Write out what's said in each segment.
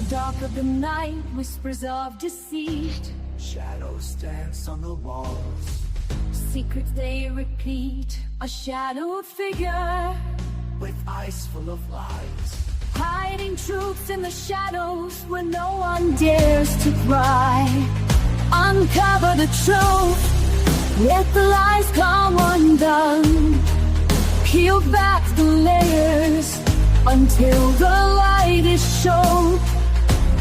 dark of the night, whispers of deceit. Shadows dance on the walls. Secrets they repeat. A shadowed figure with eyes full of lies. hiding truths in the shadows where no one dares to pry. Uncover the truth, let the lies come undone. Peel back the layers until the light is shown.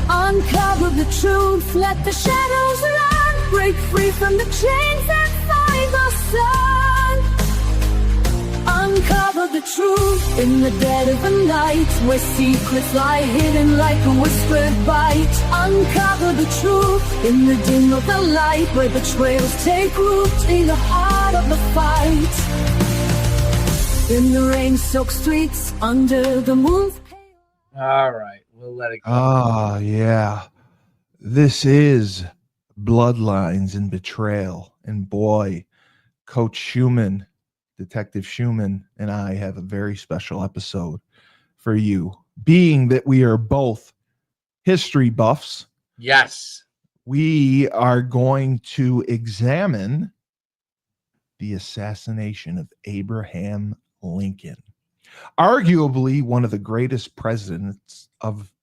Uncover the truth, let the shadows run. Break free from the chains and find the sun. Uncover the truth in the dead of the night, where secrets lie hidden like a whispered bite. Uncover the truth in the dim of the light, where betrayals take root in the heart of the fight. In the rain-soaked streets, under the moon's pale. All right, we'll let it go. Oh, yeah. This is Bloodlines and Betrayal. And boy, Coach Schuman, Detective Schuman, and I have a very special episode for you. Being that we are both history buffs, Yes. we are going to examine the assassination of Abraham Lincoln, arguably one of the greatest presidents of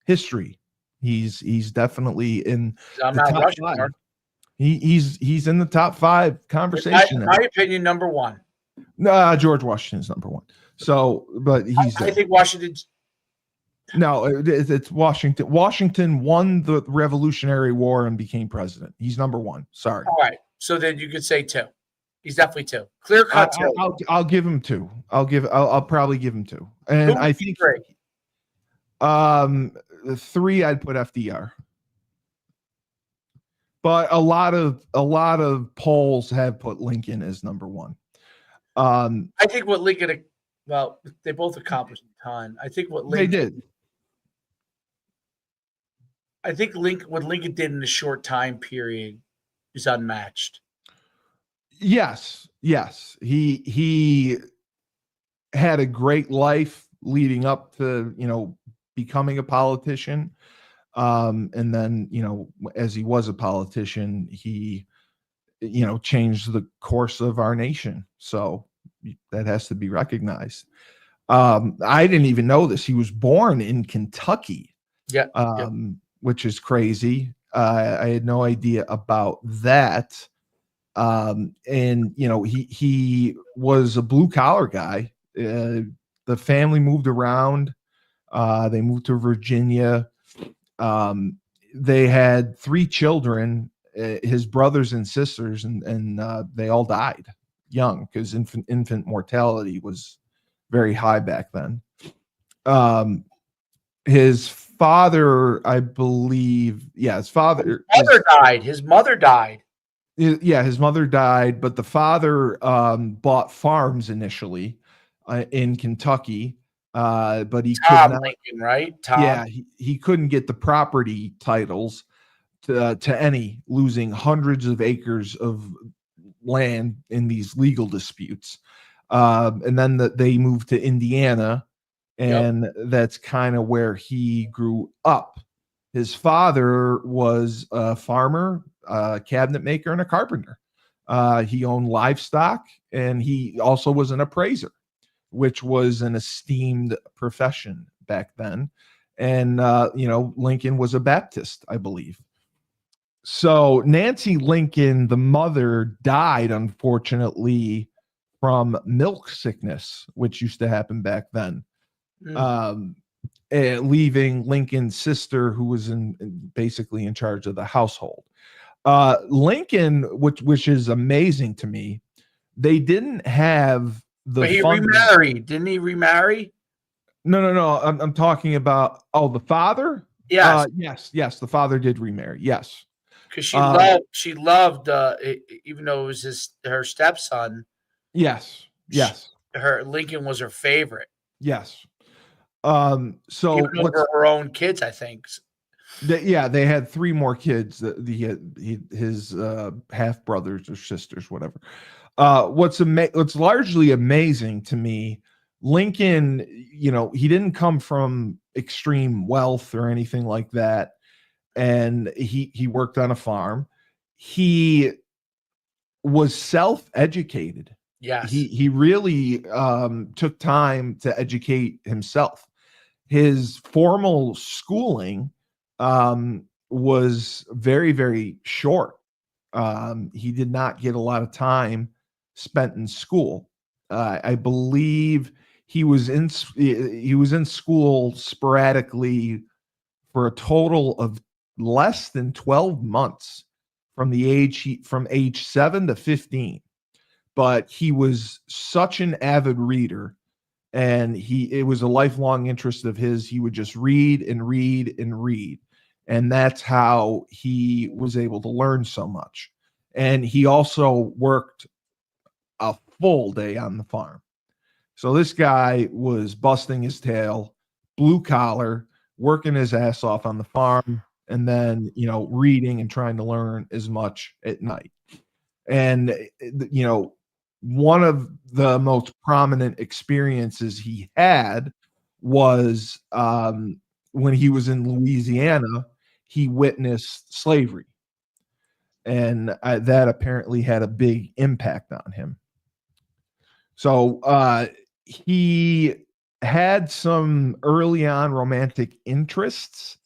history. He's definitely in I'm the not top rushing. five. Mark. He's in the top five conversation. In my opinion, number one. No, George Washington's number one. So, but he's I think Washington's. no, it's Washington. Washington won the Revolutionary War and became president. He's number one. Sorry. All right. So then you could say two. He's definitely two. Clear cut two. I'll give him two. I'll probably give him two. And I think three. Three I'd put FDR. But a lot of polls have put Lincoln as number one. I think what Lincoln, well, they both accomplished a ton. I think what Lincoln, they did. I think what Lincoln did in a short time period is unmatched. Yes. He had a great life leading up to, becoming a politician. And then, as he was a politician, he, changed the course of our nation. So that has to be recognized. I didn't even know this. He was born in Kentucky, which is crazy. I had no idea about that. And he was a blue collar guy. The family moved around. They moved to Virginia. They had 3 children, his brothers and sisters, and they all died young because infant mortality was very high back then. His father, I believe, his father died. His mother died. Yeah, his mother died, but the father bought farms initially in Kentucky, but he Tom could not. Lincoln, right? Tom. Yeah, he couldn't get the property titles to any, losing hundreds of acres of land in these legal disputes. And then they moved to Indiana, and that's kind of where he grew up. His father was a farmer, a cabinet maker, and a carpenter. He owned livestock, and he also was an appraiser, which was an esteemed profession back then. And, Lincoln was a Baptist, I believe. So Nancy Lincoln, the mother, died, unfortunately, from milk sickness, which used to happen back then. Leaving Lincoln's sister, who was basically in charge of the household. Lincoln, which is amazing to me, they didn't have the. But he remarried, didn't he? Remarry? No. I'm talking about the father. Yes, yes. The father did remarry. Yes, because she loved even though it was her stepson. Yes. Her Lincoln was her favorite. Yes. So even over her own kids, I think. They had 3 more kids. His half brothers or sisters, whatever. What's largely amazing to me, Lincoln, he didn't come from extreme wealth or anything like that. And he worked on a farm. He was self-educated. Yes. He really took time to educate himself. His formal schooling was very, very short. He did not get a lot of time spent in school. I believe he was in school sporadically for a total of less than 12 months from age 7 to 15. But he was such an avid reader, and it was a lifelong interest of his. He would just read and read and read. And that's how he was able to learn so much. And he also worked a full day on the farm. So this guy was busting his tail, blue collar, working his ass off on the farm, and then, reading and trying to learn as much at night. And, one of the most prominent experiences he had was when he was in Louisiana. He witnessed slavery, and that apparently had a big impact on him. So he had some early on romantic interests,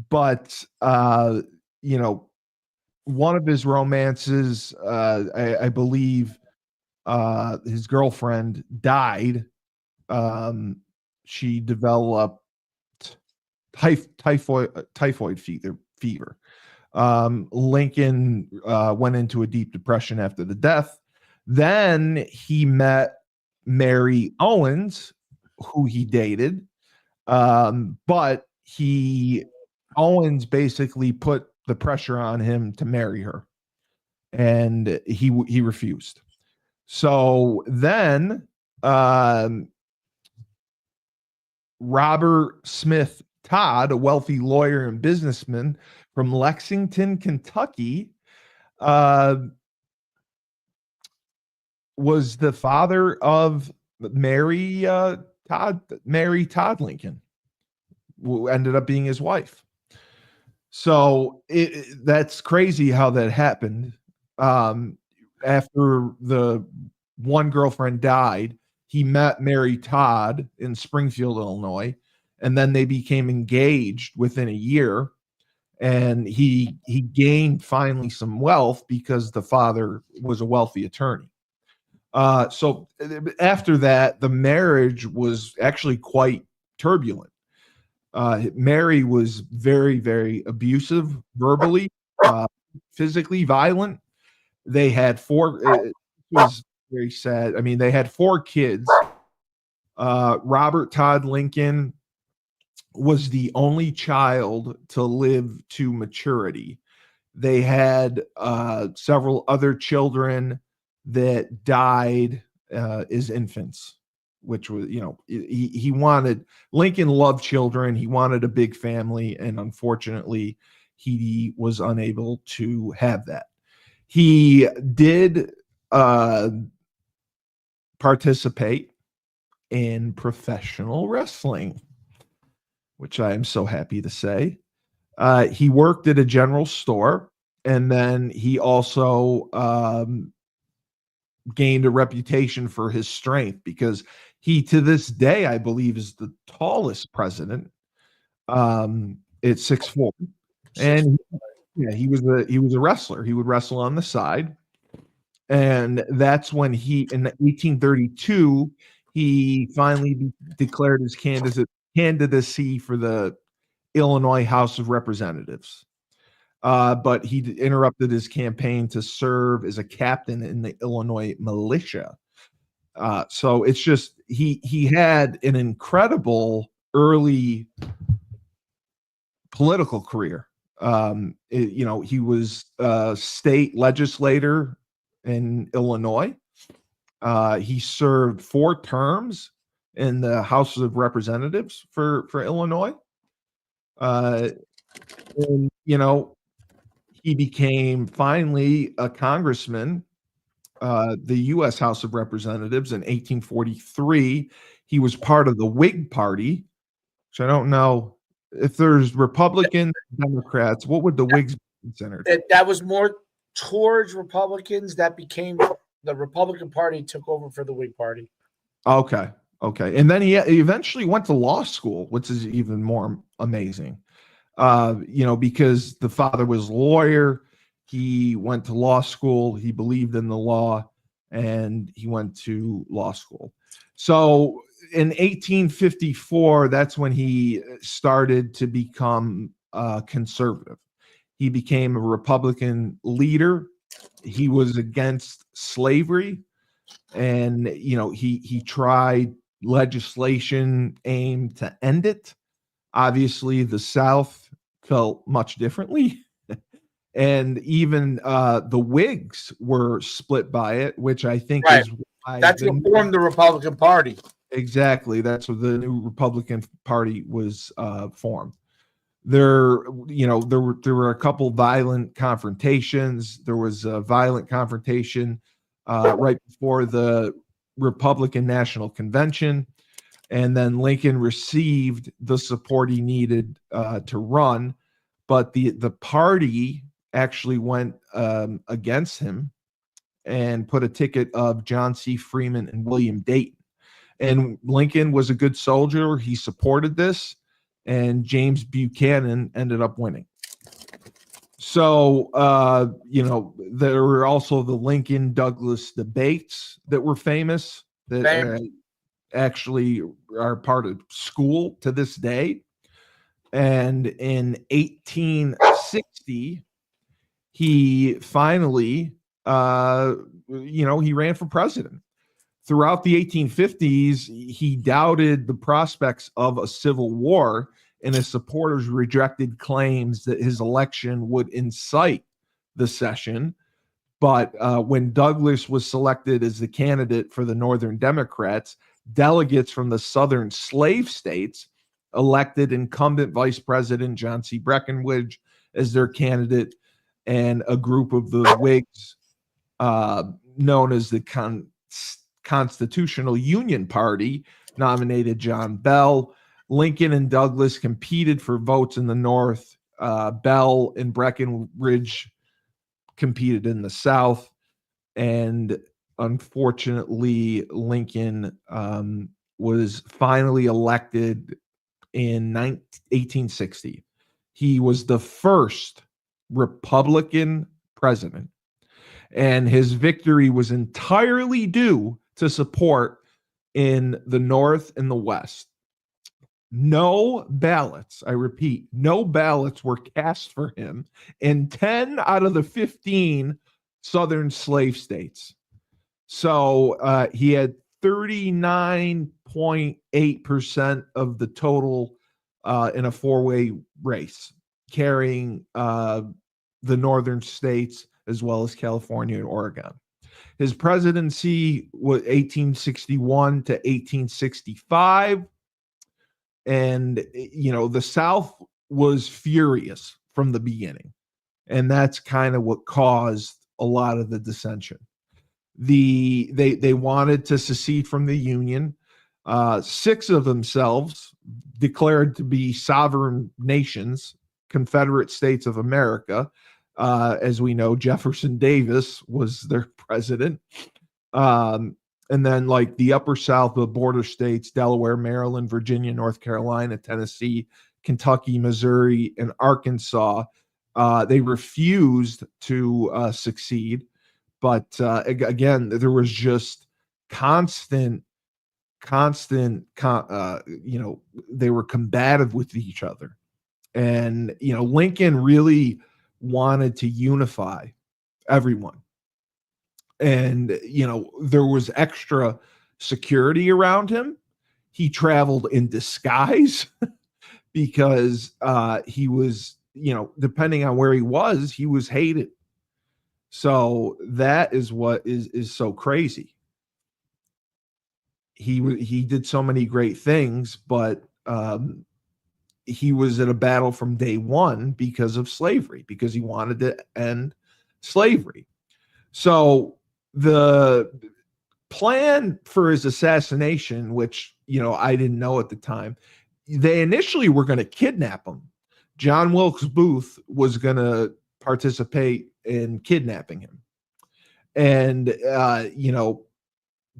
but one of his romances, I believe, his girlfriend died. She developed typhoid fever. Lincoln went into a deep depression after the death. Then he met Mary Owens, who he dated, but Owens basically put the pressure on him to marry her, and he refused. So then Robert Smith Todd, a wealthy lawyer and businessman from Lexington, Kentucky, was the father of Mary Todd Lincoln, who ended up being his wife. So that's crazy how that happened. After the one girlfriend died, he met Mary Todd in Springfield, Illinois, and then they became engaged within a year. And he gained finally some wealth because the father was a wealthy attorney. So after that, the marriage was actually quite turbulent. Mary was very, very abusive, verbally, physically violent. They had it was very sad. I mean, they had 4 kids. Robert Todd Lincoln was the only child to live to maturity. They had several other children that died as infants, which was, Lincoln loved children. He wanted a big family, and unfortunately, he was unable to have that. He did participate in professional wrestling, which I am so happy to say. He worked at a general store, and then he also gained a reputation for his strength, because he, to this day, I believe, is the tallest president at 6'4", and he was a wrestler. He would wrestle on the side, and that's when in 1832 he finally declared his candidacy for the Illinois House of Representatives. But he interrupted his campaign to serve as a captain in the Illinois militia. So it's just he had an incredible early political career. He was a state legislator in Illinois. He served 4 terms in the House of Representatives for Illinois. And he became finally a congressman, the U.S. House of Representatives in 1843. He was part of the Whig Party, which I don't know if there's Republicans, Democrats. What would the Whigs be considered? That was more towards Republicans. That became the Republican Party took over for the Whig Party. Okay. And then he eventually went to law school, which is even more amazing. Because the father was a lawyer, he went to law school, he believed in the law, and he went to law school. So in 1854, that's when he started to become conservative. He became a Republican leader. He was against slavery, and he tried legislation aimed to end it. Obviously, the South felt much differently. And even the Whigs were split by it, which I think is why that's what formed the Republican Party. Exactly. That's what the new Republican Party was formed. There were a couple violent confrontations. There was a violent confrontation right before the Republican National Convention. And then Lincoln received the support he needed to run, but the party actually went against him and put a ticket of John C. Freeman and William Dayton. And Lincoln was a good soldier. He supported this, and James Buchanan ended up winning. So, there were also the Lincoln-Douglas debates that were famous that actually are part of school to this day. And in 1860, he finally, he ran for president. Throughout the 1850s, he doubted the prospects of a civil war, and his supporters rejected claims that his election would incite the secession. But when Douglas was selected as the candidate for the Northern Democrats, delegates from the Southern slave states elected incumbent Vice President John C. Breckinridge as their candidate, and a group of the Whigs known as the Constitutional Union Party nominated John Bell. Lincoln and Douglas competed for votes in the North. Bell and Breckinridge competed in the South. And unfortunately, Lincoln was finally elected in 1860. He was the first Republican president, and his victory was entirely due to support in the North and the West. No ballots, I repeat, no ballots were cast for him in 10 out of the 15 Southern slave states. So he had 39.8% of the total in a four-way race, carrying the northern states as well as California and Oregon. His presidency was 1861 to 1865. And, the South was furious from the beginning. And that's kind of what caused a lot of the dissension. They wanted to secede from the Union. Six of themselves declared to be sovereign nations, Confederate States of America. As we know, Jefferson Davis was their president. And then like the upper South, the border states, Delaware, Maryland, Virginia, North Carolina, Tennessee, Kentucky, Missouri, and Arkansas, they refused to succeed. But again, there was just constant, they were combative with each other. And, Lincoln really wanted to unify everyone. And, there was extra security around him. He traveled in disguise because he was, depending on where he was hated. So that is what is so crazy. He did so many great things, but he was at a battle from day one because of slavery, because he wanted to end slavery. So the plan for his assassination, which, I didn't know at the time, they initially were going to kidnap him. John Wilkes Booth was going to participate in kidnapping him. And,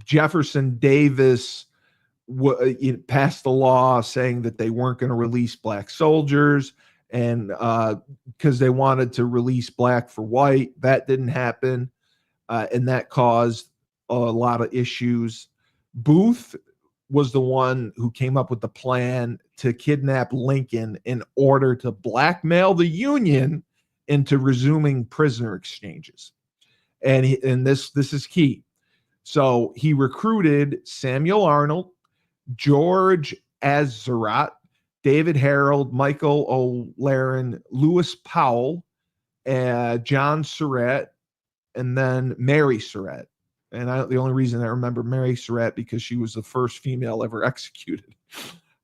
Jefferson Davis passed the law saying that they weren't going to release black soldiers, and because they wanted to release black for white. That didn't happen, and that caused a lot of issues. Booth was the one who came up with the plan to kidnap Lincoln in order to blackmail the Union into resuming prisoner exchanges. And this is key. So he recruited Samuel Arnold, George Azerat, David Harold, Michael O'Laren, Lewis Powell, John Surratt, and then Mary Surratt. And the only reason I remember Mary Surratt because she was the first female ever executed.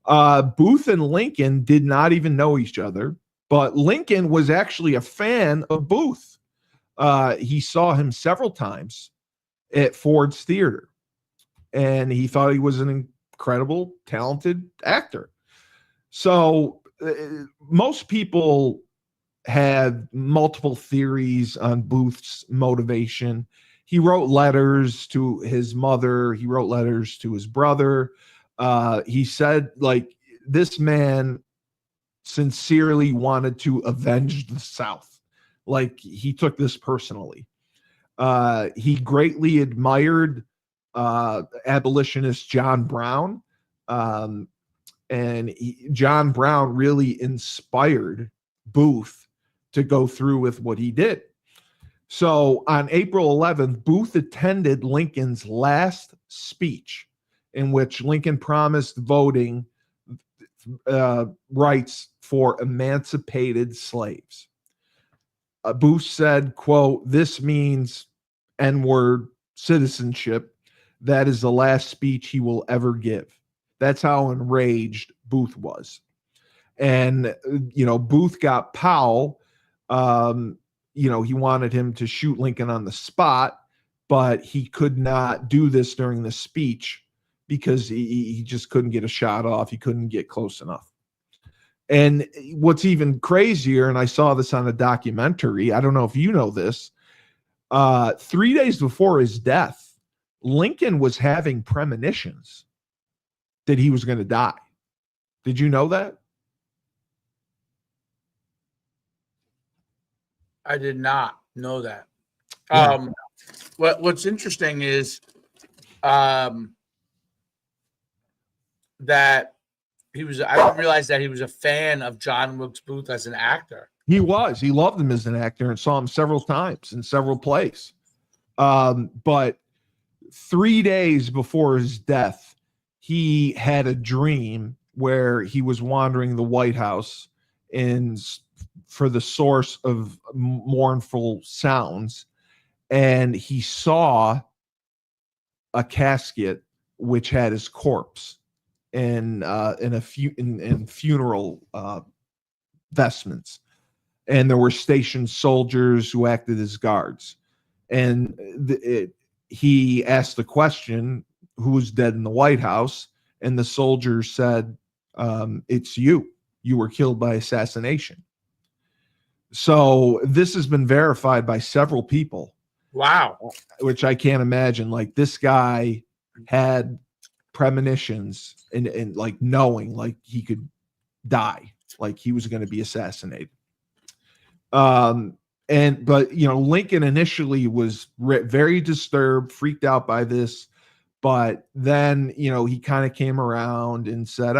Booth and Lincoln did not even know each other, but Lincoln was actually a fan of Booth. He saw him several times at Ford's Theater, and he thought he was an incredible, talented actor. So most people had multiple theories on Booth's motivation. He wrote letters to his mother. He wrote letters to his brother. He said, like, this man sincerely wanted to avenge the South. Like, he took this personally. He greatly admired abolitionist John Brown. John Brown really inspired Booth to go through with what he did. So on April 11th, Booth attended Lincoln's last speech, in which Lincoln promised voting rights for emancipated slaves. Booth said, quote, "This means N-word citizenship. That is the last speech he will ever give." That's how enraged Booth was. And, Booth got Powell. He wanted him to shoot Lincoln on the spot, but he could not do this during the speech because he just couldn't get a shot off. He couldn't get close enough. And what's even crazier, and I saw this on a documentary, I don't know if you know this, 3 days before his death, Lincoln was having premonitions that he was going to die. Did you know that? I did not know that. Yeah. What's interesting is that I didn't realize that he was a fan of John Wilkes Booth as an actor. He was. He loved him as an actor and saw him several times in several plays. But 3 days before his death, he had a dream where he was wandering the White House for the source of mournful sounds, and he saw a casket which had his corpse in funeral vestments, and there were stationed soldiers who acted as guards. And he asked the question, "Who's dead in the White House?" And the soldiers said, "It's you. You were killed by assassination." So this has been verified by several people. Wow. Which I can't imagine. Like, this guy had premonitions and like knowing like he could die, like he was going to be assassinated. But Lincoln initially was very disturbed, freaked out by this, but then he kind of came around and said,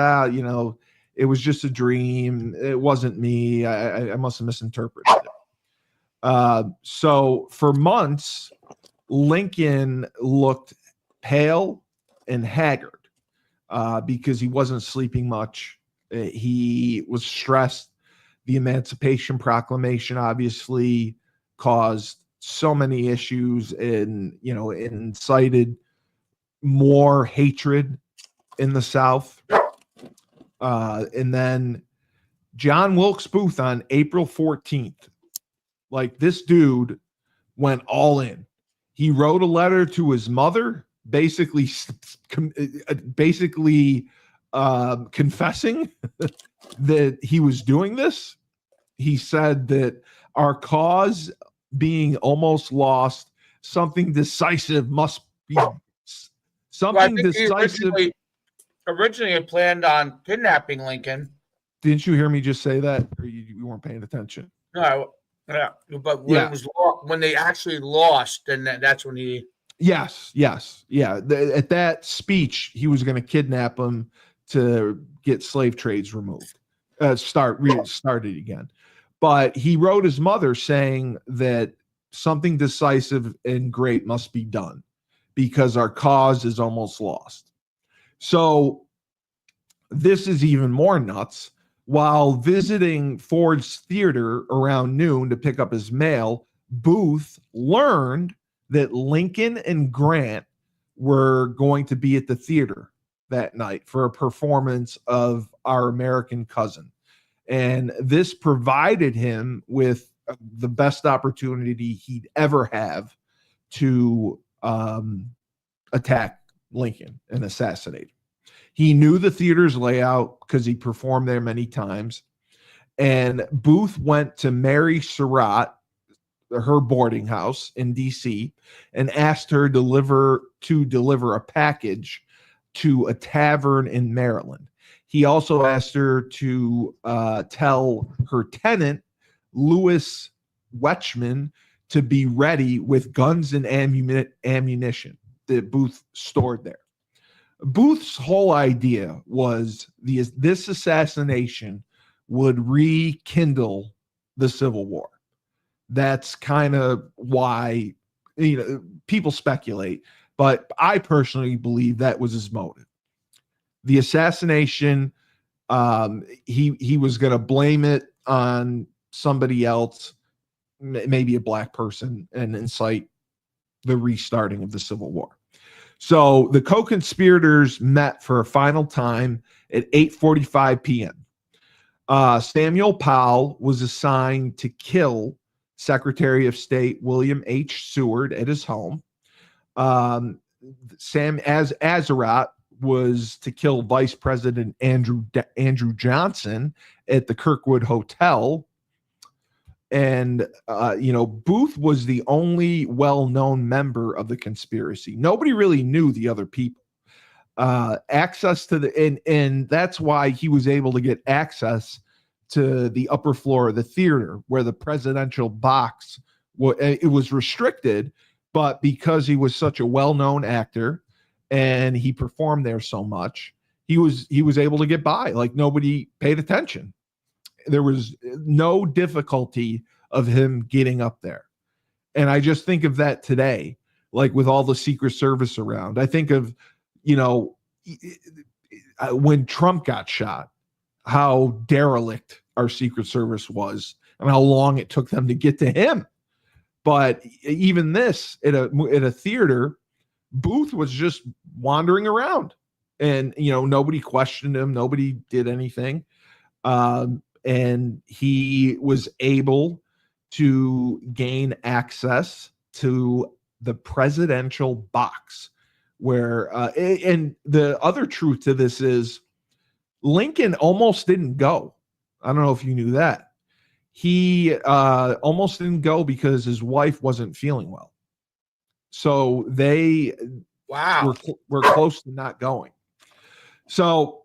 it was just a dream. It wasn't me. I must have misinterpreted it. So for months, Lincoln looked pale and haggard because he wasn't sleeping much. He was stressed. The Emancipation Proclamation obviously caused so many issues and incited more hatred in the South. And then John Wilkes Booth on April 14th, like, this dude went all in. He wrote a letter to his mother, basically confessing that he was doing this. He said that our cause being almost lost, something decisive must be something decisive. Originally had planned on kidnapping Lincoln. Didn't you hear me just say that, or you weren't paying attention? No, yeah, but when it was when they actually lost, then that's when he. Yes, yeah. At that speech, he was going to kidnap him to get slave trades removed, started again. But he wrote his mother saying that something decisive and great must be done because our cause is almost lost. So this is even more nuts. While visiting Ford's Theater around noon to pick up his mail, Booth learned that Lincoln and Grant were going to be at the theater that night for a performance of Our American Cousin. And this provided him with the best opportunity he'd ever have to attack Lincoln and assassinate him. He knew the theater's layout because he performed there many times. And Booth went to Mary Surratt, her boarding house in D.C., and asked her to deliver a package to a tavern in Maryland. He also asked her to tell her tenant, Louis Wetchman, to be ready with guns and ammunition that Booth stored there. Booth's whole idea was this assassination would rekindle the Civil War. That's kind of why, people speculate, but I personally believe that was his motive. The assassination, he was going to blame it on somebody else, maybe a black person, and incite the restarting of the Civil War. So the co-conspirators met for a final time at 8:45 p.m. Samuel Powell was assigned to kill Secretary of State William H. Seward at his home. Sam Azarat was to kill Vice President Andrew Johnson at the Kirkwood Hotel. And, Booth was the only well-known member of the conspiracy. Nobody really knew the other people. Access to and that's why he was able to get access to the upper floor of the theater where the presidential box, it was restricted, but because he was such a well-known actor and he performed there so much, he was able to get by. Like nobody paid attention. There was no difficulty of him getting up there. And I just think of that today, like with all the Secret Service around. I think of, when Trump got shot, how derelict our Secret Service was and how long it took them to get to him. But even this at a theater, Booth was just wandering around and, nobody questioned him. Nobody did anything. And he was able to gain access to the presidential box where, and the other truth to this is Lincoln almost didn't go. I don't know if you knew that. He almost didn't go because his wife wasn't feeling well. So they were close to not going. So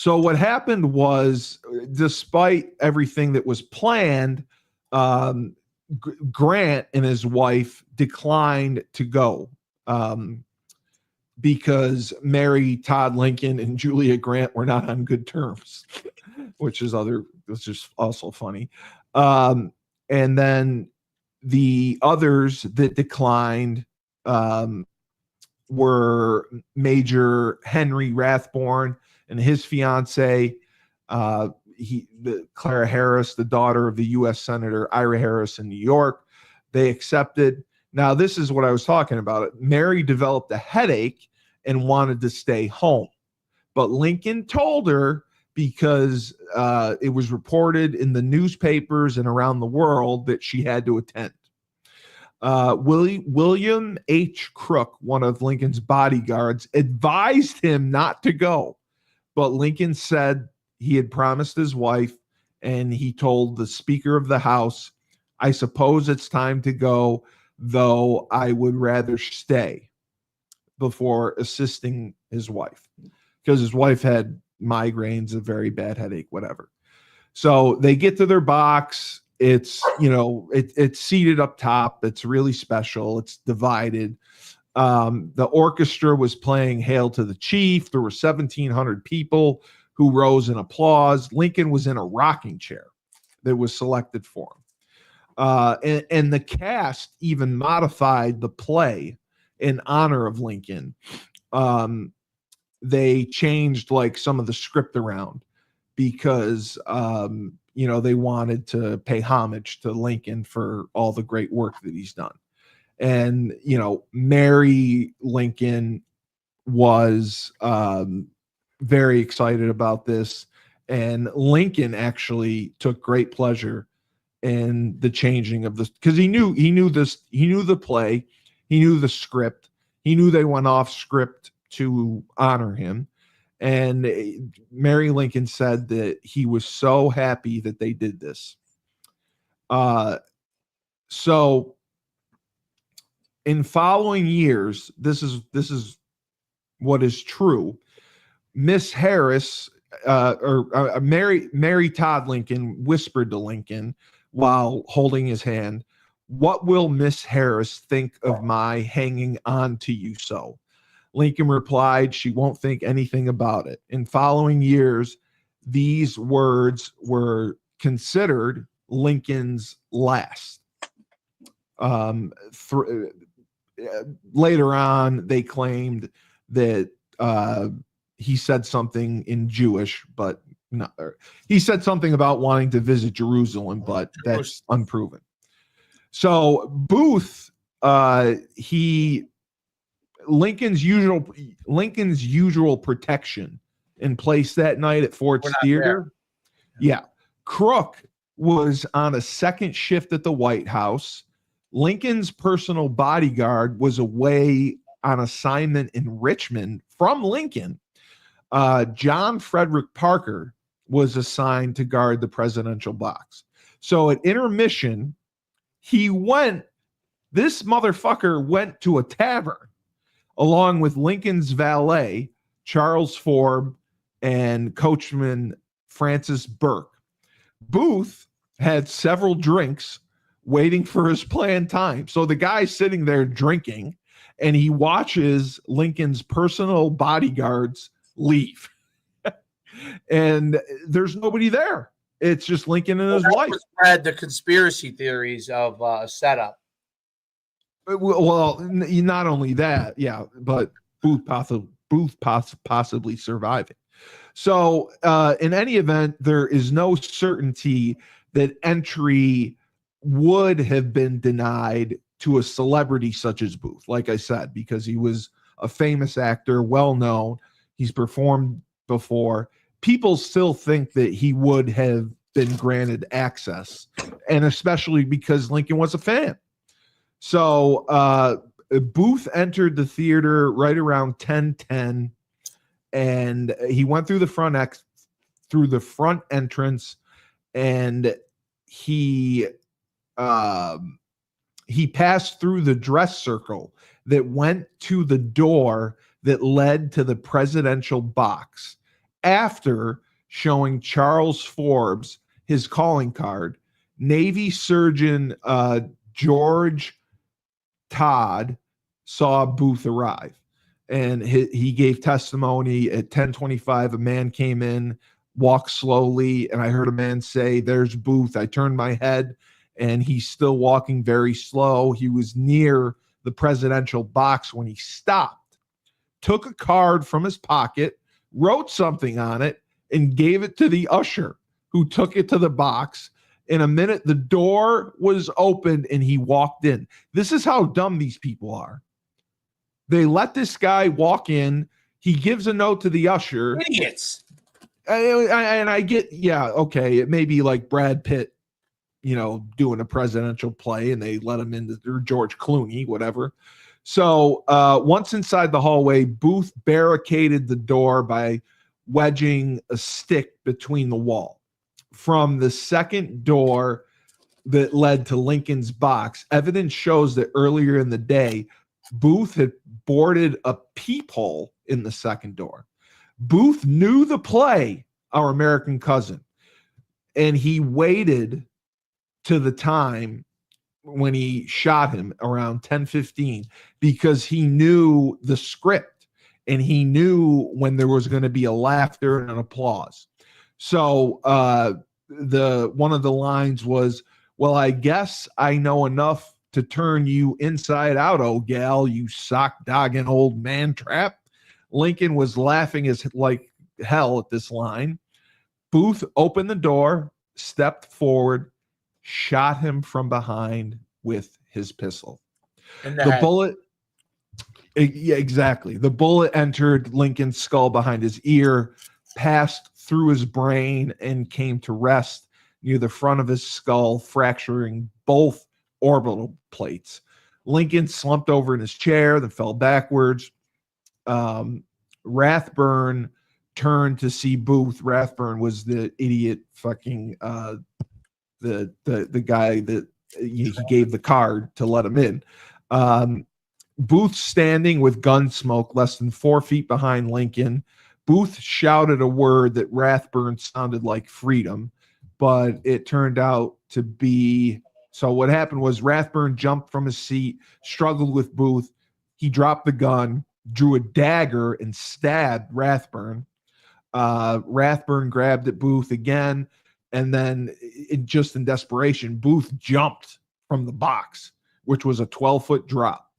what happened was, despite everything that was planned, Grant and his wife declined to go because Mary Todd Lincoln and Julia Grant were not on good terms, which is just also funny. And then the others that declined were Major Henry Rathbone and his fiance, Clara Harris, the daughter of the U.S. Senator Ira Harris in New York. They accepted. Now, this is what I was talking about. Mary developed a headache and wanted to stay home. But Lincoln told her, because it was reported in the newspapers and around the world, that she had to attend. William H. Crook, one of Lincoln's bodyguards, advised him not to go, but Lincoln said he had promised his wife, and he told the Speaker of the House, "I suppose it's time to go, though I would rather stay," before assisting his wife, because his wife had migraines, a very bad headache, whatever. So they get to their box. It's, it's seated up top. It's really special. It's divided. The orchestra was playing Hail to the Chief. There were 1,700 people who rose in applause. Lincoln was in a rocking chair that was selected for him. And the cast even modified the play in honor of Lincoln. They changed like some of the script around because, they wanted to pay homage to Lincoln for all the great work that he's done. And, Mary Lincoln was very excited about this. And Lincoln actually took great pleasure in the changing of this, because he knew the play, he knew the script, he knew they went off script to honor him. And Mary Lincoln said that he was so happy that they did this. So in following years, this is what is true. Miss Harris, Mary Todd Lincoln whispered to Lincoln while holding his hand, "What will Miss Harris think of my hanging on to you so?" Lincoln replied, "She won't think anything about it." In following years, these words were considered Lincoln's last. Later on, they claimed that he said something in Jewish, but not. He said something about wanting to visit Jerusalem, but that's unproven. So Booth, Lincoln's usual protection in place that night at Ford's Theater. Yeah. Crook was on a second shift at the White House. Lincoln's personal bodyguard was away on assignment in Richmond from Lincoln. John Frederick Parker was assigned to guard the presidential box. So at intermission, this motherfucker went to a tavern along with Lincoln's valet, Charles Forbes, and coachman Francis Burke. Booth had several drinks waiting for his planned time. So the guy's sitting there drinking, and he watches Lincoln's personal bodyguards leave. And there's nobody there. It's just Lincoln and his wife. Spread the conspiracy theories of setup. Well, not only that, yeah, but Booth possibly surviving. So, in any event, there is no certainty that entry would have been denied to a celebrity such as Booth, like I said, because he was a famous actor, well known. He's performed before. People still think that he would have been granted access, and especially because Lincoln was a fan. So Booth entered the theater right around 10:10, and he went through the front entrance, and he passed through the dress circle that went to the door that led to the presidential box. After showing Charles Forbes his calling card, Navy surgeon George Todd saw Booth arrive, and he gave testimony at 10:25. A man came in, walked slowly, and I heard a man say, "There's Booth." I turned my head, and he's still walking very slow. He was near the presidential box when he stopped, took a card from his pocket, wrote something on it, and gave it to the usher, who took it to the box. In a minute, the door was opened and he walked in. This is how dumb these people are. They let this guy walk in. He gives a note to the usher. Idiots. And I get, yeah, okay, it may be like Brad Pitt doing a presidential play, and they let him in, or George Clooney, whatever. So once inside the hallway, Booth barricaded the door by wedging a stick between the wall. From the second door that led to Lincoln's box, evidence shows that earlier in the day, Booth had boarded a peephole in the second door. Booth knew the play, Our American Cousin, and he waited to the time when he shot him around 10:15 because he knew the script and he knew when there was going to be a laughter and an applause. So one of the lines was, "Well, I guess I know enough to turn you inside out, oh gal, you sock dogging old man trap." Lincoln was laughing as like hell at this line. Booth opened the door, stepped forward, shot him from behind with his pistol. The bullet, yeah, exactly. The bullet entered Lincoln's skull behind his ear, passed through his brain, and came to rest near the front of his skull, fracturing both orbital plates. Lincoln slumped over in his chair, then fell backwards. Rathburn turned to see Booth. Rathburn was the idiot fucking the guy that he gave the card to let him in. Booth standing with gun smoke less than 4 feet behind Lincoln. Booth shouted a word that Rathburn sounded like freedom, but it turned out to be. So what happened was Rathburn jumped from his seat, struggled with Booth. He dropped the gun, drew a dagger, and stabbed Rathburn. Rathburn grabbed at Booth again, and then in desperation, Booth jumped from the box, which was a 12-foot drop.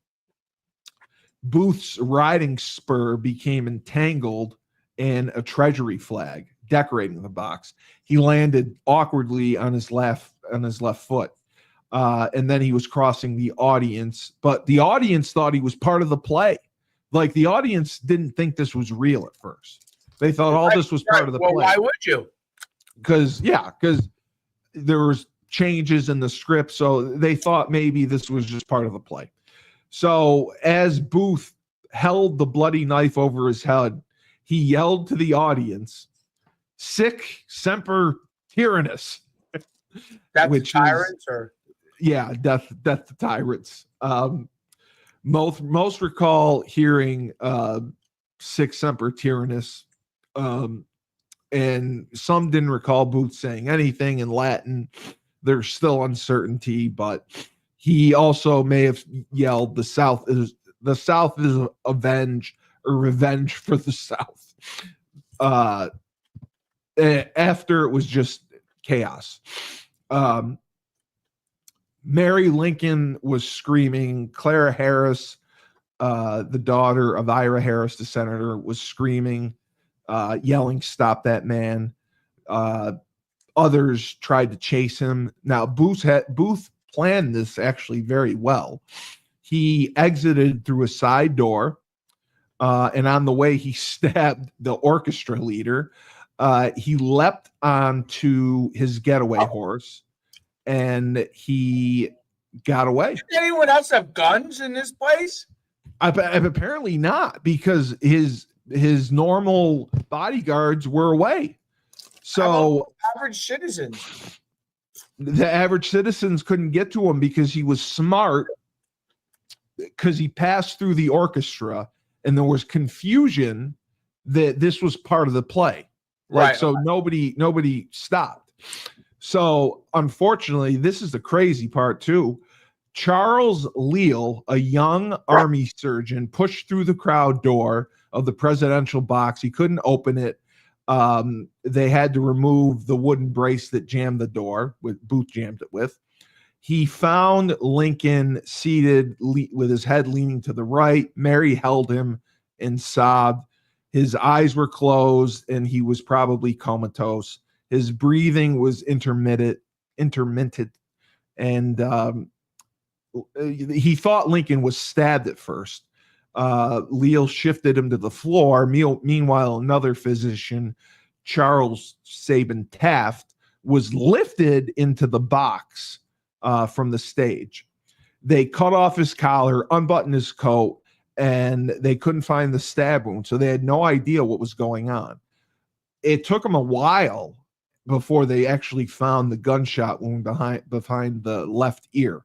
Booth's riding spur became entangled in a treasury flag decorating the box. He landed awkwardly on his left foot. And then he was crossing the audience, but the audience thought he was part of the play. Like, the audience didn't think this was real at first. They thought all this was part of the play. Why would you? Because there was changes in the script, so they thought maybe this was just part of the play. So as Booth held the bloody knife over his head, he yelled to the audience, "Sic semper tyrannis." That's which tyrants, or death to tyrants. Most recall hearing "Sic semper tyrannis," and some didn't recall Booth saying anything in Latin. There's still uncertainty, but he also may have yelled, "The South is avenge or revenge for the South." After it was just chaos. Mary Lincoln was screaming. Clara Harris, the daughter of Ira Harris, the senator, was screaming, yelling, "Stop that man." Others tried to chase him. Now, Booth planned this actually very well. He exited through a side door, and on the way, he stabbed the orchestra leader. He leapt onto his getaway horse, and he got away. Did anyone else have guns in this place? Apparently not, because his normal bodyguards were away. So average citizens. The average citizens couldn't get to him because he was smart, because he passed through the orchestra and there was confusion that this was part of the play. Right. So nobody stopped. So unfortunately, this is the crazy part too. Charles Leal, a young army surgeon, pushed through the crowd door of the presidential box. He couldn't open it. They had to remove the wooden brace that jammed the door, with Booth jammed it with. He found Lincoln seated with his head leaning to the right. Mary held him and sobbed. His eyes were closed and he was probably comatose. His breathing was intermittent, and he thought Lincoln was stabbed at first. Leal shifted him to the floor. Meanwhile, another physician, Charles Sabin Taft, was lifted into the box from the stage. They cut off his collar, unbuttoned his coat, and they couldn't find the stab wound. So they had no idea what was going on. It took them a while before they actually found the gunshot wound behind the left ear.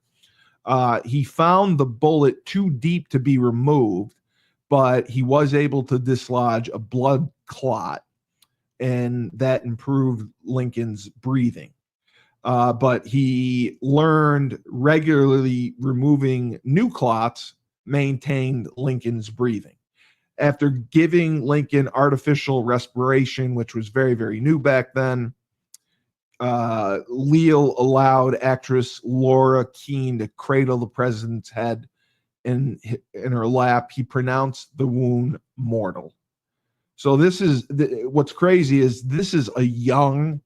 He found the bullet too deep to be removed, but he was able to dislodge a blood clot, and that improved Lincoln's breathing. But he learned regularly removing new clots maintained Lincoln's breathing. After giving Lincoln artificial respiration, which was very, very new back then, Leal allowed actress Laura Keene to cradle the president's head in her lap. He pronounced the wound mortal. So this is what's crazy is this is a young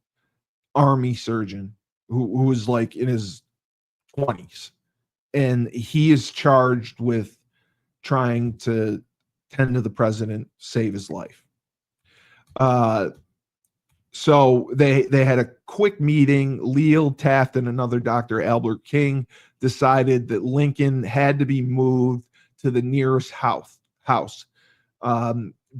army surgeon who was like in his 20s, and he is charged with trying to tend to the president, save his life. So they had a quick meeting. Leal, Taft, and another Dr. Albert King decided that Lincoln had to be moved to the nearest house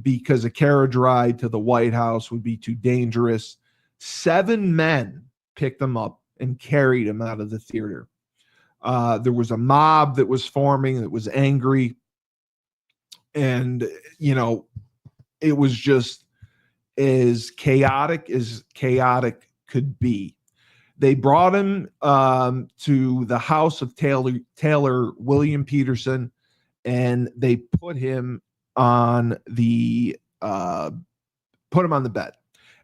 because a carriage ride to the White House would be too dangerous. 7 men picked him up and carried him out of the theater. There was a mob that was forming that was angry. And, it was just as chaotic could be. They brought him to the house of Taylor William Peterson, and they put him on the bed.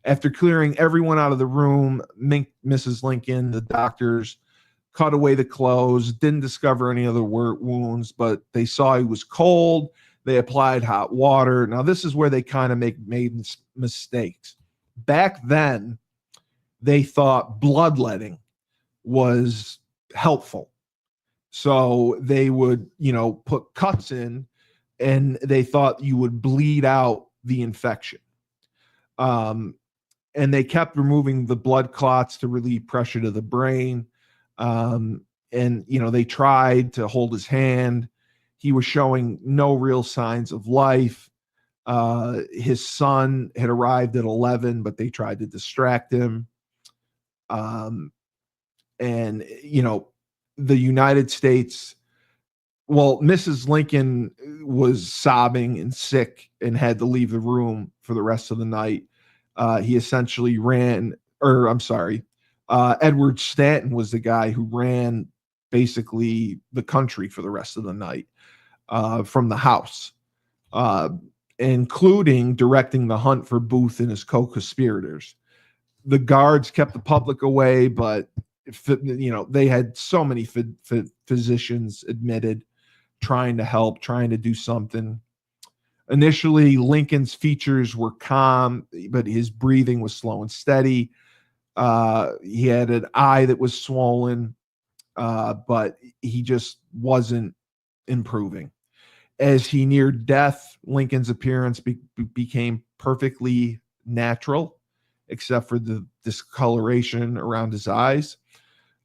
After clearing everyone out of the room, Mrs. Lincoln, the doctors, cut away the clothes, didn't discover any other wounds, but they saw he was cold. They applied hot water. Now, this is where they kind of made mistakes. Back then, they thought bloodletting was helpful. So they would, put cuts in, and they thought you would bleed out the infection. And they kept removing the blood clots to relieve pressure to the brain. And, they tried to hold his hand. He was showing no real signs of life. His son had arrived at 11, but they tried to distract him. And, the United States, Mrs. Lincoln was sobbing and sick and had to leave the room for the rest of the night. He essentially Edward Stanton was the guy who ran basically the country for the rest of the night from the house, including directing the hunt for Booth and his co-conspirators. The guards kept the public away, but they had so many physicians admitted trying to help, trying to do something. Initially, Lincoln's features were calm, but his breathing was slow and steady. He had an eye that was swollen, but he just wasn't improving. As he neared death, Lincoln's appearance became perfectly natural, except for the discoloration around his eyes.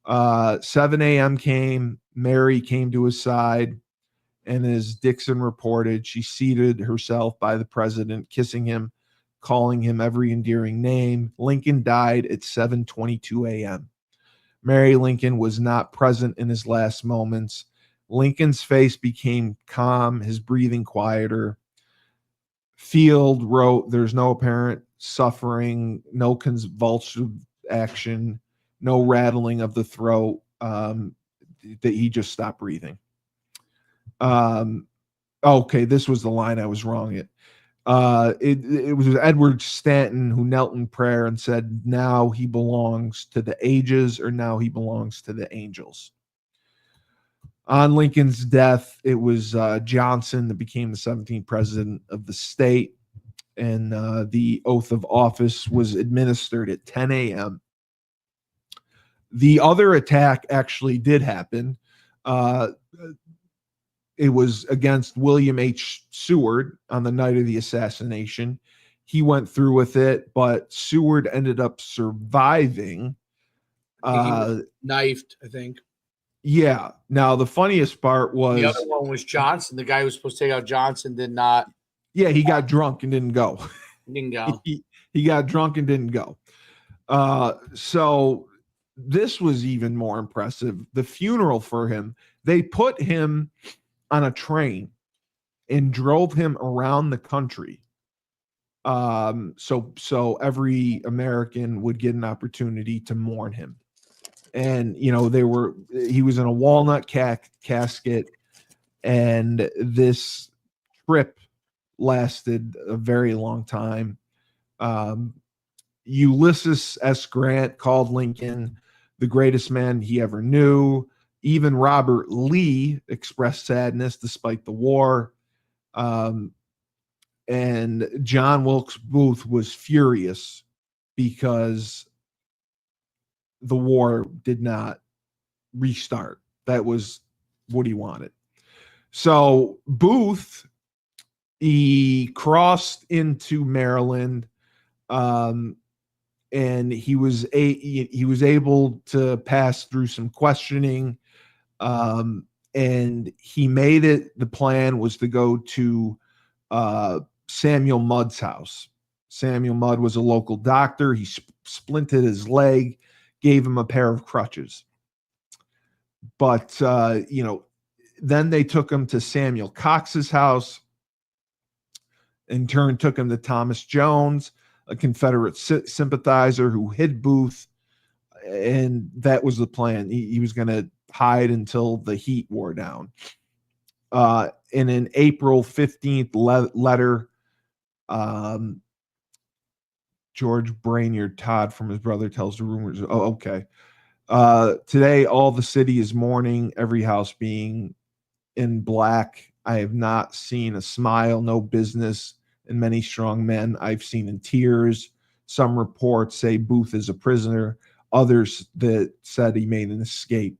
7 a.m. came. Mary came to his side, and as Dixon reported, she seated herself by the president, kissing him, calling him every endearing name. Lincoln died at 7:22 a.m. Mary Lincoln was not present in his last moments. Lincoln's face became calm, his breathing quieter. Field wrote, "There's no apparent suffering, no convulsive action, no rattling of the throat, that he just stopped breathing." Okay, this was the line I was wrong. It was Edward Stanton who knelt in prayer and said, "Now he belongs to the ages, or now he belongs to the angels." On Lincoln's death, it was Johnson that became the 17th president of the state, and the oath of office was administered at 10 a.m. The other attack actually did happen. It was against William H. Seward on the night of the assassination. he went through with it, but Seward ended up surviving. I think he was knifed, I think. Yeah. Now the funniest part was The other one was Johnson. The guy who was supposed to take out Johnson did not. Yeah, he got drunk and didn't go. Didn't go. He got drunk and didn't go. So this was even more impressive. The funeral for him, they put him on a train and drove him around the country. So every American would get an opportunity to mourn him. And, he was in a walnut casket, and this trip lasted a very long time. Ulysses S. Grant called Lincoln the greatest man he ever knew. Even Robert Lee expressed sadness despite the war. And John Wilkes Booth was furious because the war did not restart. That was what he wanted. So Booth, he crossed into Maryland, and he was able to pass through some questioning, and he made it. The plan was to go to Samuel Mudd's house. Samuel Mudd was a local doctor. He splinted his leg, gave him a pair of crutches. But, then they took him to Samuel Cox's house. In turn, took him to Thomas Jones, a Confederate sympathizer who hid Booth. And that was the plan. He was going to hide until the heat wore down. In an April 15th letter, George Brainerd Todd from his brother tells the rumors. Oh, okay. Today, all the city is mourning, every house being in black. I have not seen a smile, no business, and many strong men I've seen in tears. Some reports say Booth is a prisoner. Others that said he made an escape.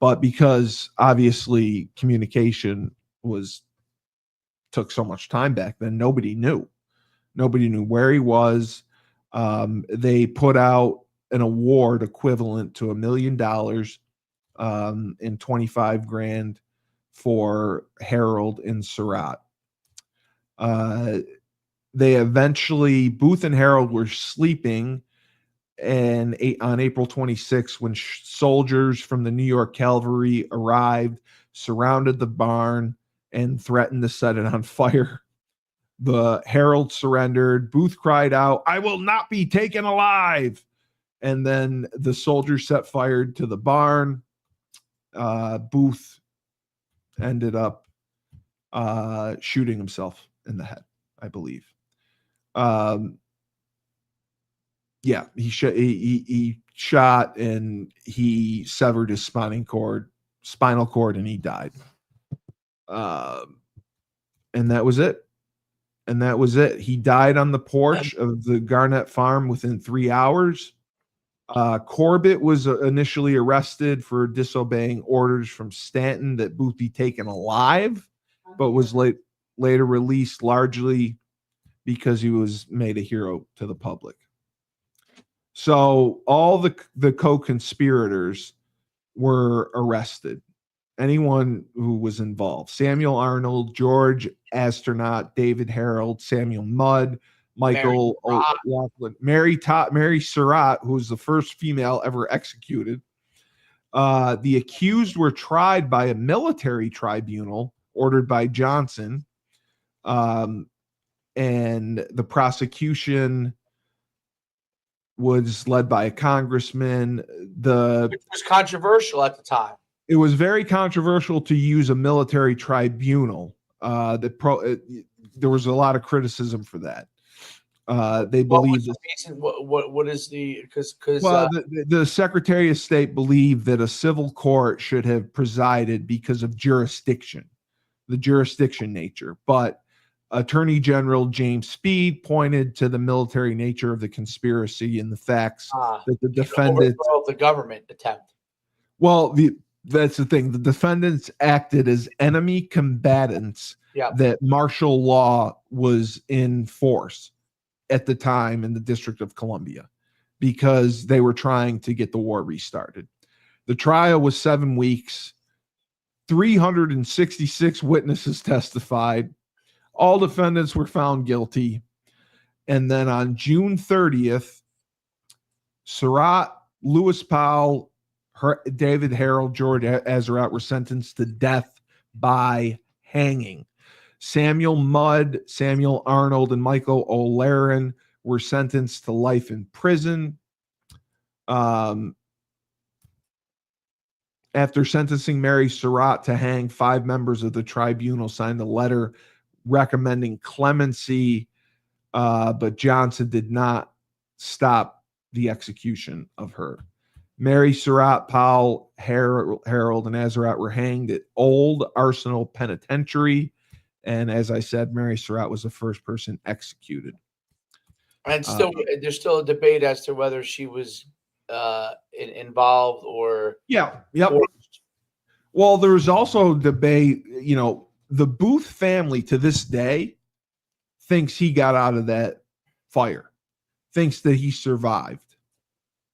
But because obviously communication took so much time back then, nobody knew. Nobody knew where he was. They put out an award equivalent to $1 million and 25 grand for Harold and Surratt. They eventually, Booth and Harold were sleeping, and on April 26, when soldiers from the New York Cavalry arrived, surrounded the barn, and threatened to set it on fire. The Harold surrendered. Booth cried out, "I will not be taken alive." And then the soldiers set fire to the barn. Booth ended up shooting himself in the head, I believe. He shot and he severed his spinal cord, and he died. And that was it. He died on the porch of the Garnett farm within 3 hours. Corbett was initially arrested for disobeying orders from Stanton that Booth be taken alive, but was later released largely because he was made a hero to the public. So all the co-conspirators were arrested. Anyone who was involved: Samuel Arnold, George Astronaut, David Harold, Samuel Mudd, Michael O'Loughlin, Mary Surratt, who was the first female ever executed. The accused were tried by a military tribunal ordered by Johnson, and the prosecution was led by a congressman. Which was controversial at the time. It was very controversial to use a military tribunal. There was a lot of criticism for that. They believe what is the because the Secretary of State believed that a civil court should have presided because of the jurisdiction nature. But Attorney General James Speed pointed to the military nature of the conspiracy and the facts that the defendants of the government attempt. Well, that's the thing. The defendants acted as enemy combatants. Yeah. That martial law was in force. at the time in the District of Columbia because they were trying to get the war restarted. The trial was 7 weeks. 366 witnesses testified. All defendants were found guilty. And then on June 30th, Surratt, Lewis Powell, David Harold, George Azarat were sentenced to death by hanging. Samuel Mudd, Samuel Arnold, and Michael O'Laren were sentenced to life in prison. After sentencing Mary Surratt to hang, 5 members of the tribunal signed a letter recommending clemency, but Johnson did not stop the execution of her. Mary Surratt, Powell, Harold, and Azarat were hanged at Old Arsenal Penitentiary. And as I said, Mary Surratt was the first person executed. And still, there's still a debate as to whether she was involved or forced. Well, there's also debate. The Booth family to this day thinks he got out of that fire, thinks that he survived.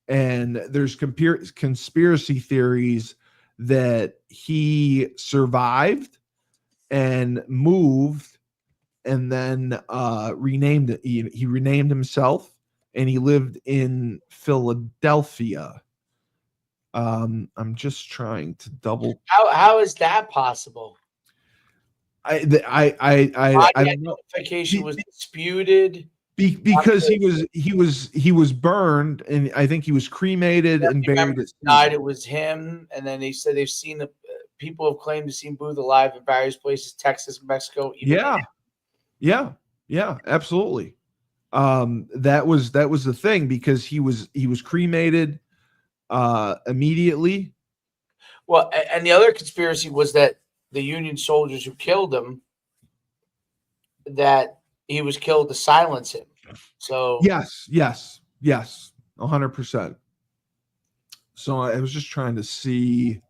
And there's conspiracy theories that he survived and moved and then renamed it. He renamed himself and he lived in Philadelphia. I'm just trying to double. How is that possible? I don't know. Identification was disputed because he was burned, and I think he was cremated and buried. Died. It was him, and then they said they've seen people have claimed to see Booth alive in various places, Texas, Mexico. Yeah, absolutely. That was the thing because he was cremated immediately. Well, and the other conspiracy was that the Union soldiers who killed him, that he was killed to silence him. So yes, 100%. So I was just trying to see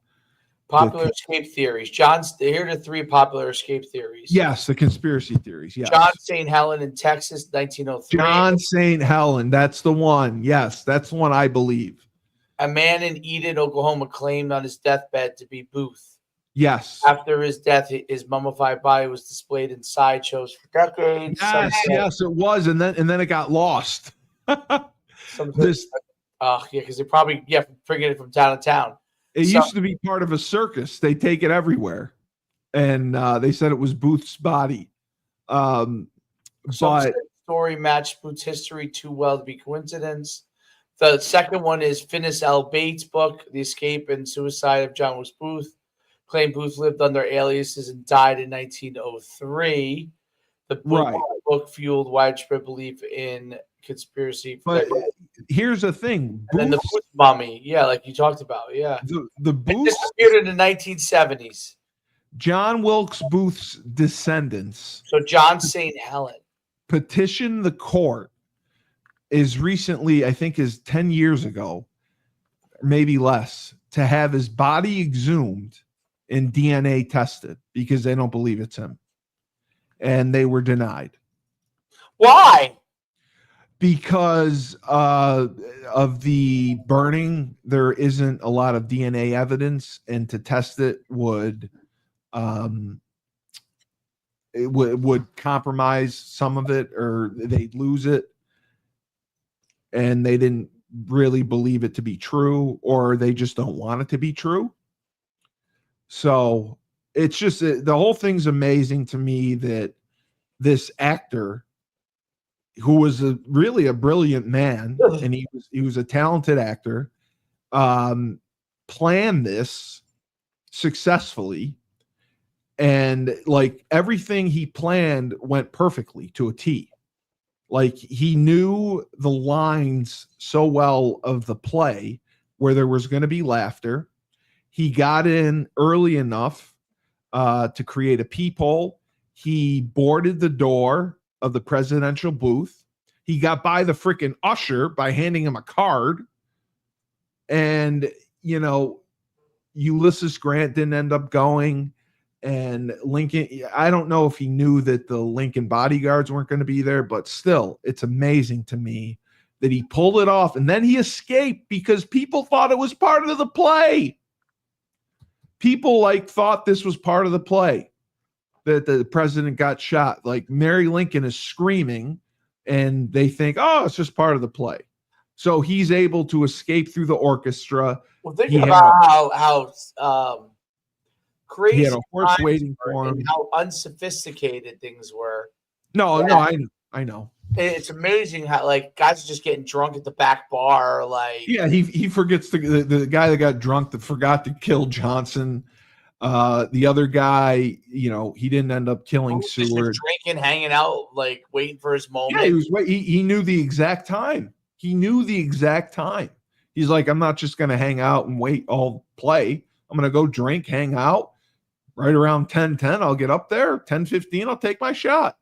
popular escape theories. Here are the 3 popular escape theories. Yes, the conspiracy theories. Yes. John St. Helen in Texas, 1903. John St. Helen, that's the one. Yes, that's the one I believe. A man in Eden, Oklahoma, claimed on his deathbed to be Booth. Yes. After his death, his mummified body was displayed in sideshows for decades. Yes, it was, and then it got lost. Because they probably bringing it from town to town. It used to be part of a circus. They take it everywhere, and they said it was Booth's body. But story matched Booth's history too well to be coincidence. The second one is Finis L. Bates' book, The Escape and Suicide of John Wilkes Booth. Claimed Booth lived under aliases and died in 1903. The book fueled widespread belief in conspiracy. But here's the thing. And then the Booth mummy. Yeah, like you talked about. Yeah. The Booth disappeared in the 1970s. John Wilkes Booth's descendants. So John St. Helen petitioned the court is recently, I think is 10 years ago, maybe less, to have his body exhumed and DNA tested because they don't believe it's him. And they were denied. Why? Because of the burning, there isn't a lot of DNA evidence, and to test it would compromise some of it, or they'd lose it. And they didn't really believe it to be true, or they just don't want it to be true. So it's just the whole thing's amazing to me that this actor, who was really a brilliant man, and he was a talented actor, planned this successfully, and like everything he planned went perfectly to a T. Like he knew the lines so well of the play where there was going to be laughter. He got in early enough to create a peephole. He boarded the door of the presidential booth. He got by the freaking usher by handing him a card. And, Ulysses Grant didn't end up going. And Lincoln, I don't know if he knew that the Lincoln bodyguards weren't going to be there, but still, it's amazing to me that he pulled it off. And then he escaped because people thought it was part of the play. People like thought this was part of the play, that the president got shot. Like Mary Lincoln is screaming and they think, oh, it's just part of the play. So he's able to escape through the orchestra. Well, thinking about how crazy he had a horse waiting were for him. and how unsophisticated things were. No, I know. It's amazing how like guys are just getting drunk at the back bar. Like, yeah, he forgets the guy that got drunk that forgot to kill Johnson. The other guy, he didn't end up killing Seward. Drinking, hanging out, like waiting for his moment. Yeah, he knew the exact time. He knew the exact time. He's like, I'm not just going to hang out and wait all play. I'm going to go drink, hang out. Right around 10:10, I'll get up there. 10:15, I'll take my shot.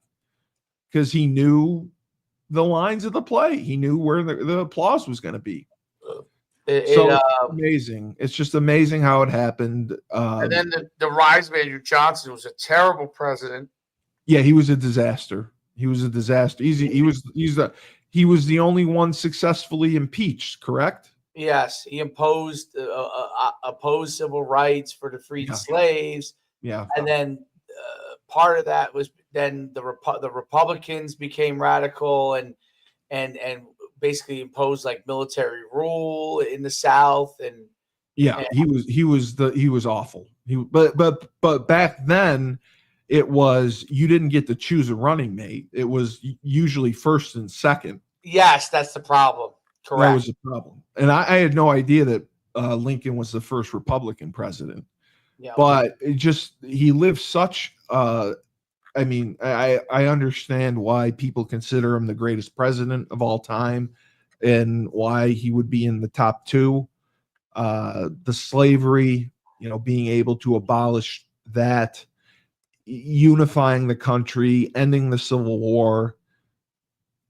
Because he knew the lines of the play. He knew where the applause was going to be. Amazing. It's just amazing how it happened. And then the rise of Andrew Johnson was a terrible president. Yeah, he was a disaster. He was a disaster. He was the only one successfully impeached, correct? Yes, he opposed civil rights for the freed slaves. Yeah, and then part of that was then the Republicans became radical and basically imposed like military rule in the South. And he was awful. But back then it was, you didn't get to choose a running mate. It was usually first and second. Yes, that's the problem. Correct. That was the problem. And I had no idea that Lincoln was the first Republican president. Yeah, but he lived such I understand why people consider him the greatest president of all time and why he would be in the top two. The slavery, being able to abolish that, unifying the country, ending the Civil War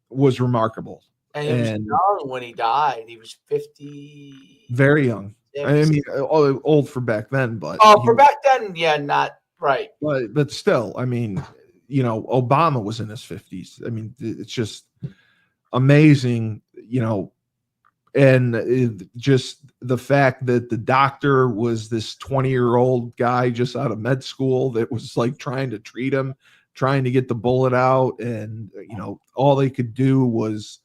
was remarkable. And he was young when he died. He was 50. Very young. I mean, old for back then, but back then, yeah, not right. But still, I mean, Obama was in his 50s. I mean, it's just amazing, and just the fact that the doctor was this 20-year-old guy just out of med school that was like trying to treat him, trying to get the bullet out, and all they could do was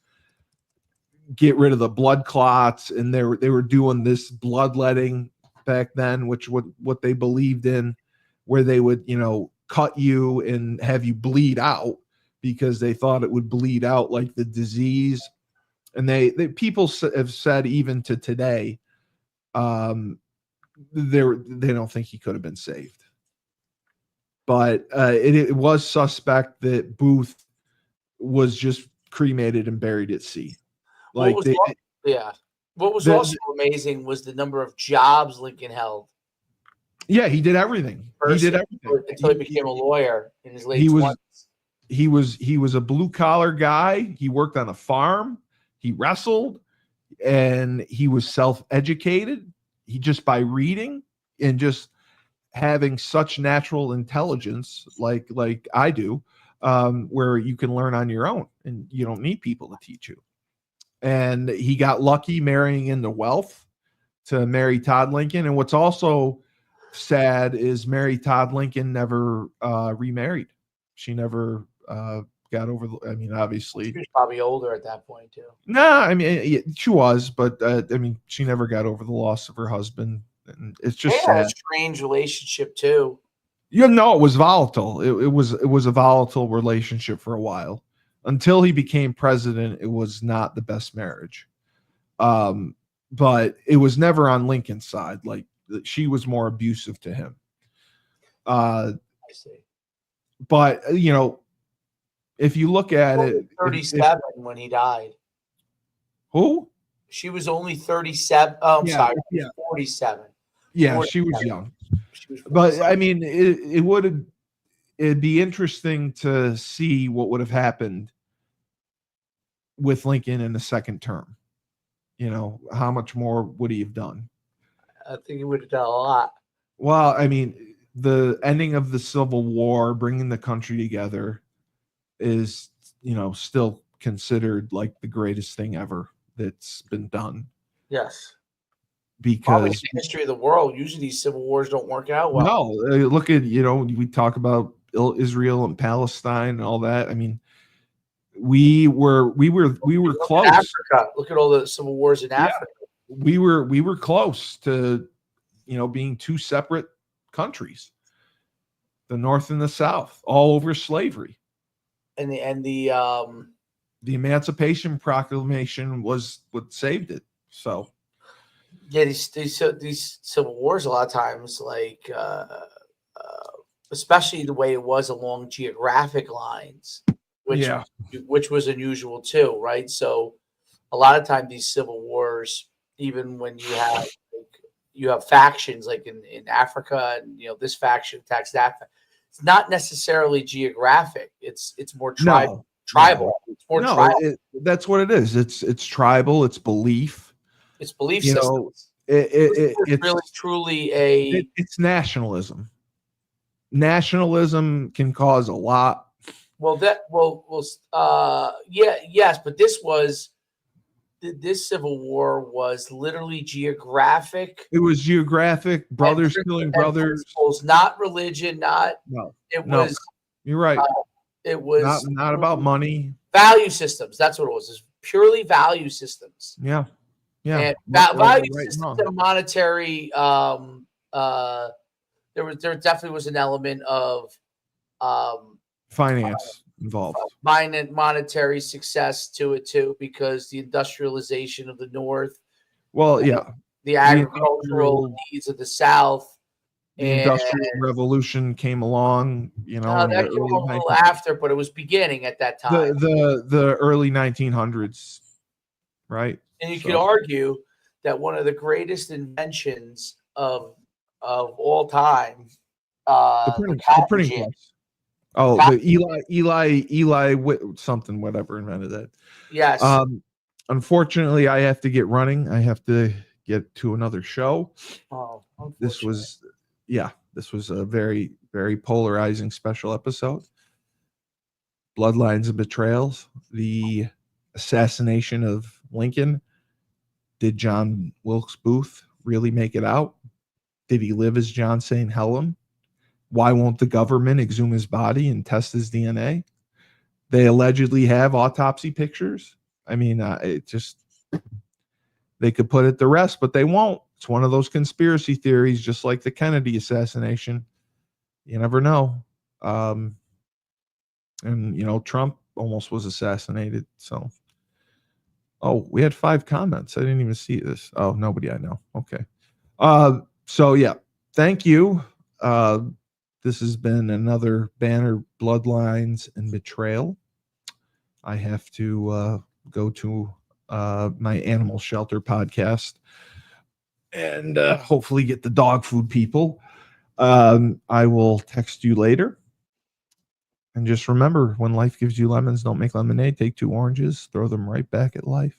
get rid of the blood clots, and they were doing this bloodletting back then, which what they believed in, where they would cut you and have you bleed out because they thought it would bleed out like the disease. And they people have said even to today, they don't think he could have been saved. But it was suspect that Booth was just cremated and buried at sea. Like what was also amazing was the number of jobs Lincoln held. Yeah, he did everything. Until he became a lawyer in his late 20s. He was a blue collar guy. He worked on a farm. He wrestled, and he was self-educated. He just by reading and just having such natural intelligence, like I do, where you can learn on your own and you don't need people to teach you. And he got lucky marrying into wealth to marry Todd Lincoln. And what's also sad is Mary Todd Lincoln never remarried. She never got over. Obviously, she was probably older at that point too. No, she was, but she never got over the loss of her husband. And it's just sad. A strange relationship too. It was volatile. It was a volatile relationship for a while. Until he became president, it was not the best marriage. But it was never on Lincoln's side. Like, she was more abusive to him. I see. But, if you look at it. 37 when he died. Who? She was only 37. Oh, I'm sorry. Yeah. 47. Yeah, 47. she was young. But, it'd be interesting to see what would have happened with Lincoln in the second term. How much more would he have done? I think he would have done a lot. Well, the ending of the Civil War, bringing the country together, is, still considered like the greatest thing ever that's been done. Yes. Probably in Because the history of the world, usually these civil wars don't work out well. no, look at, we talk about Israel and Palestine and all that. I mean, we were Look close. at Africa. Look at all the civil wars in Africa. We were close to, being two separate countries, the North and the South, all over slavery. And the Emancipation Proclamation was what saved it. So yeah, these civil wars a lot of times, like especially the way it was along geographic lines, which was unusual too, right? So a lot of times these civil wars, even when you have factions like in Africa, and this faction attacks that, it's not necessarily geographic. It's more tribal. It's more tribal. That's what it is. It's tribal. It's belief. It's belief systems. It's really truly it's nationalism. Nationalism can cause a lot. Yes, but this civil war was literally geographic. It was geographic, brothers killing brothers. Not religion, was. You're right. It was not about money. Value systems. That's what it was. It's purely value systems. Yeah. And value systems and monetary. There definitely was an element of finance involved. Monetary success to it too, because the industrialization of the North. Well, yeah. The agricultural needs of the South. The Industrial Revolution came along, that came a little after, but it was beginning at that time. The early 1900s, right? And you could argue that one of the greatest inventions of all time, the printing press. Oh, the Eli something, whatever, invented that. Yes. Unfortunately, I have to get running. I have to get to another show. Oh, this was a very, very polarizing special episode. Bloodlines and Betrayals, the assassination of Lincoln. Did John Wilkes Booth really make it out? Did he live as John St. Helen? Why won't the government exhume his body and test his DNA? They allegedly have autopsy pictures. I mean, they could put it to rest, but they won't. It's one of those conspiracy theories, just like the Kennedy assassination. You never know. And, Trump almost was assassinated. So, we had 5 comments. I didn't even see this. Oh, nobody I know. Okay. So, yeah, thank you. This has been another Banner Bloodlines and Betrayal. I have to go to my animal shelter podcast and hopefully get the dog food people. I will text you later. And just remember, when life gives you lemons, don't make lemonade. Take 2 oranges, throw them right back at life.